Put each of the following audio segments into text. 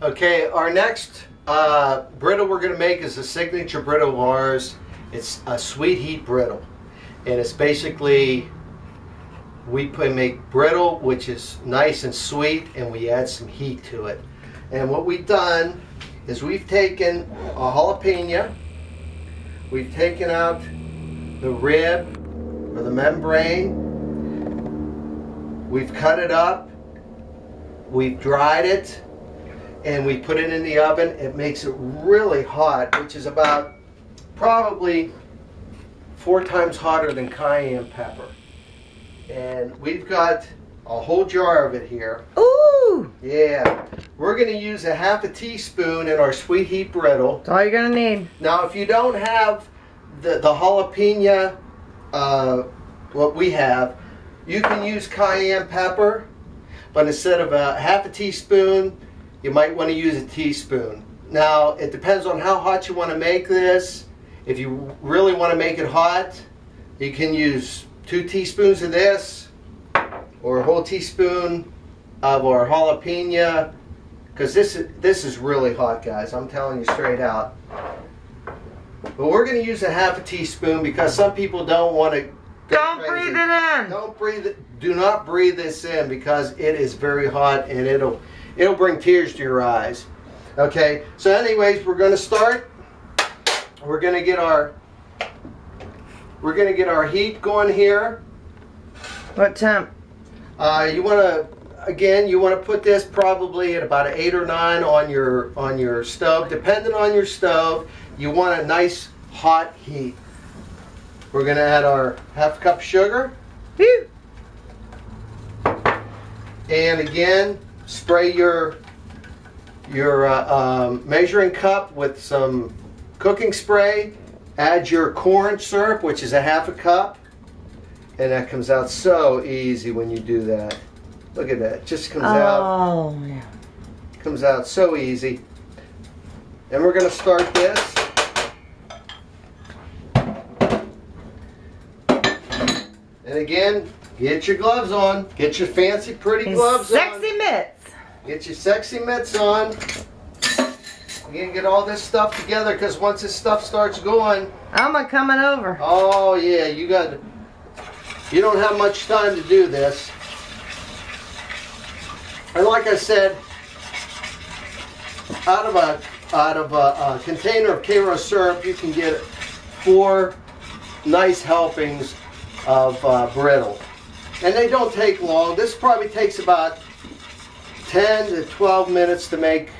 Okay, our next brittle we're going to make is a signature brittle of ours. It's a sweet heat brittle. And it's basically, we make brittle, which is nice and sweet, and we add some heat to it. And what we've done is we've taken a jalapeno, we've taken out the rib or the membrane, we've cut it up, we've dried it, and we put it in the oven. It makes it really hot, which is about probably 4 times hotter than cayenne pepper. And we've got a whole jar of it here. Ooh! Yeah. We're going to use a half a teaspoon in our sweet heat brittle. That's all you're going to need. Now, if you don't have the jalapeno, what we have, you can use cayenne pepper, but instead of a half a teaspoon, you might want to use a teaspoon. Now, it depends on how hot you want to make this. If you really want to make it hot, you can use 2 teaspoons of this or a whole teaspoon of our jalapeno, because this is really hot, guys. I'm telling you straight out. But we're going to use a half a teaspoon because some people don't want to go Don't crazy. breathe it in. Don't breathe it. Do not breathe this in because it is very hot and it'll bring tears to your eyes. Okay. So, anyways, we're going to start. We're going to get our heat going here. What temp? You want to put this probably at about an 8 or 9 on your stove. Depending on your stove, you want a nice hot heat. We're going to add our half cup sugar. Whew. And again, spray your measuring cup with some cooking spray. Add your corn syrup, which is a half a cup. And that comes out so easy when you do that. Look at that. It just comes out. Oh, yeah. Comes out so easy. And we're going to start this. And again, get your gloves on. Get your fancy, pretty gloves sexy on. mitts. Get your sexy mitts on. You can get all this stuff together because once this stuff starts going. I'm coming over. Oh, yeah. You don't have much time to do this. And like I said, out of a container of Karo syrup, you can get 4 nice helpings of brittle. And they don't take long. This probably takes about 10 to 12 minutes to make,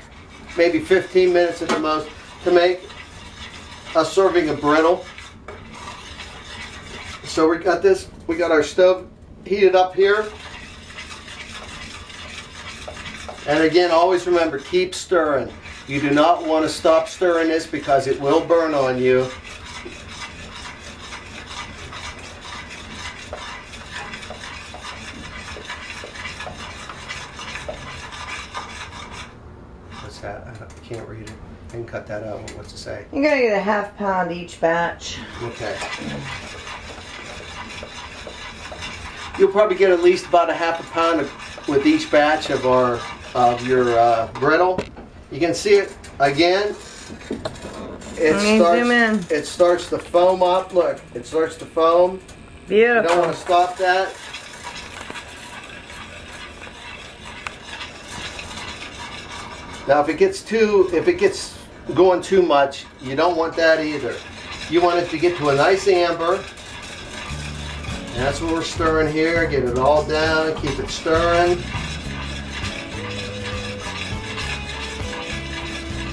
maybe 15 minutes at the most, to make a serving of brittle. So we got our stove heated up here. And again, always remember, keep stirring. You do not want to stop stirring this because it will burn on you. What's that? I can't read it. I can cut that out. What's it say? You're going to get a ½ pound each batch. Okay. You'll probably get at least about a ½ pound with each batch of your brittle. You can see it again. It starts to foam up. Look, it starts to foam. Beautiful. You don't want to stop that. Now, if it gets going too much, you don't want that either. You want it to get to a nice amber. And that's what we're stirring here. Get it all down. Keep it stirring.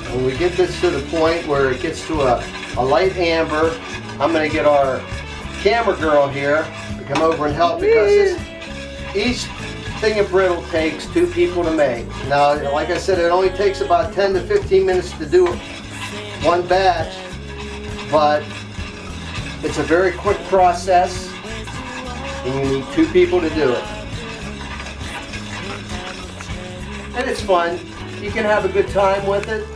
When we get this to the point where it gets to a light amber, I'm going to get our camera girl here to come over and help because each thing of brittle takes 2 people to make. Now, like I said, it only takes about 10 to 15 minutes to do 1 batch, but it's a very quick process. And you need 2 people to do it. And it's fun. You can have a good time with it.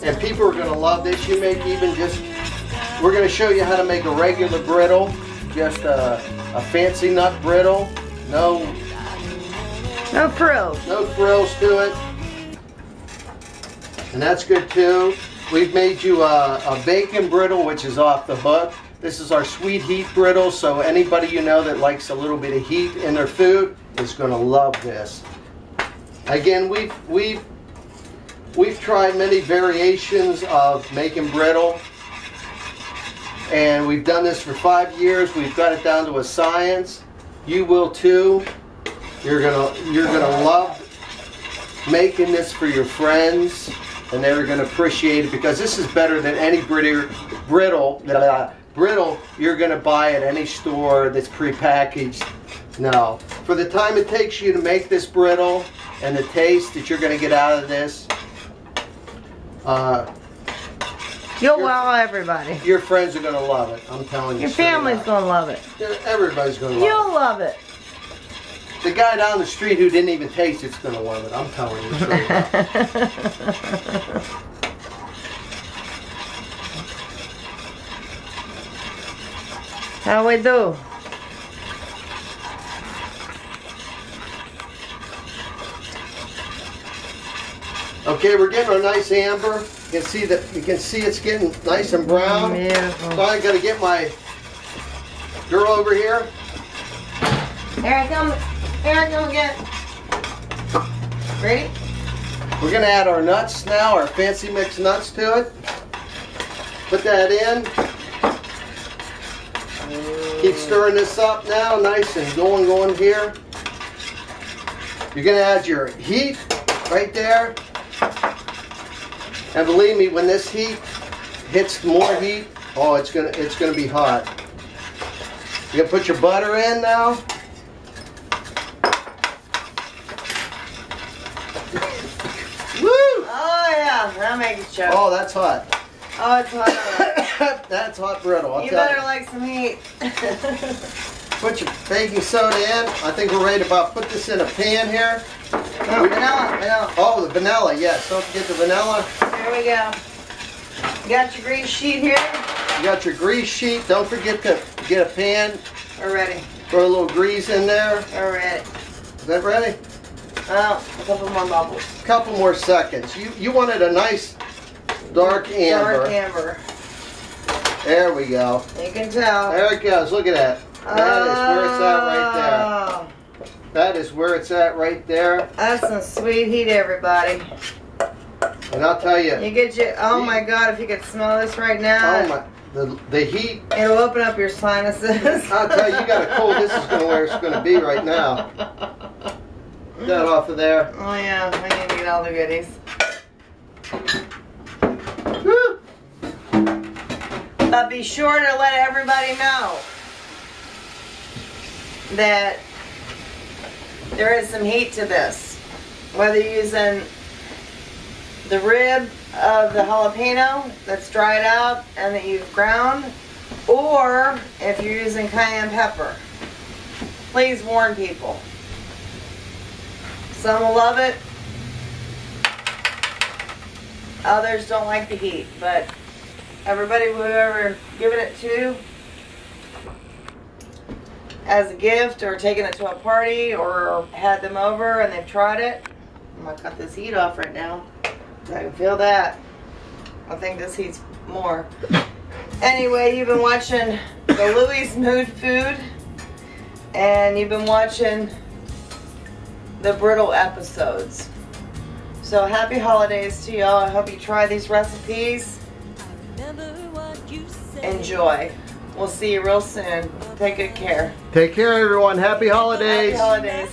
And people are going to love this. You make even just, we're going to show you how to make a regular brittle. Just a fancy nut brittle. No frills. No frills to it. And that's good too. We've made you a bacon brittle, which is off the hook. This is our sweet heat brittle, so anybody you know that likes a little bit of heat in their food is going to love this. Again, we've tried many variations of making brittle, and we've done this for 5 years. We've got it down to a science. You will too. You're gonna love making this for your friends, and they're gonna appreciate it because this is better than any brittle you're gonna buy at any store that's prepackaged. No, for the time it takes you to make this brittle and the taste that you're gonna get out of this, you'll wow everybody. Your friends are gonna love it. I'm telling you. Your family's gonna love it. Everybody's gonna love it. You'll love it. The guy down the street who didn't even taste it's gonna love it. I'm telling you. How we do? Okay, we're getting a nice amber. You can see it's getting nice and brown. Beautiful. So I gotta get my girl over here. Here I come. Here I come again. Ready? We're gonna add our nuts now, our fancy mixed nuts to it. Put that in. Keep stirring this up now, nice and going here. You're gonna add your heat right there. And believe me, when this heat hits more heat, oh, it's gonna be hot. You're gonna put your butter in now. Woo! Oh yeah, that makes it choke. Oh, that's hot. Oh, it's hot. That's hot brittle. I'll You tell better like some heat. Put your baking soda in. I think we're ready to about put this in a pan here. Oh, vanilla. Oh, the vanilla, yes. Don't forget the vanilla. Here we go. You got your grease sheet here? You got your grease sheet. Don't forget to get a pan. We're ready. Throw a little grease in there. We're ready. Is that ready? Oh, a couple more bubbles. A couple more seconds. You wanted a nice dark amber. Dark amber. There we go. You can tell. There it goes. Look at that. That is where it's at right there. That is where it's at right there. That's some sweet heat, everybody. And I'll tell you. You get your, oh my God, if you could smell this right now. Oh my, the heat. It'll open up your sinuses. I'll tell you, you got a cold. This is where it's going to be right now. Get that off of there. Oh yeah, I need to get all the goodies. Woo. But be sure to let everybody know that there is some heat to this. Whether you're using the rib of the jalapeno that's dried out and that you've ground, or if you're using cayenne pepper. Please warn people. Some will love it. Others don't like the heat, but everybody who ever given it to as a gift or taken it to a party or had them over and they've tried it. I'm gonna cut this heat off right now. I can feel that. I think this heat's more. Anyway, you've been watching Galui's Mood Food and you've been watching the Brittle episodes. So happy holidays to y'all. I hope you try these recipes. Enjoy. We'll see you real soon. Take good care. Take care, everyone. Happy holidays. Happy holidays.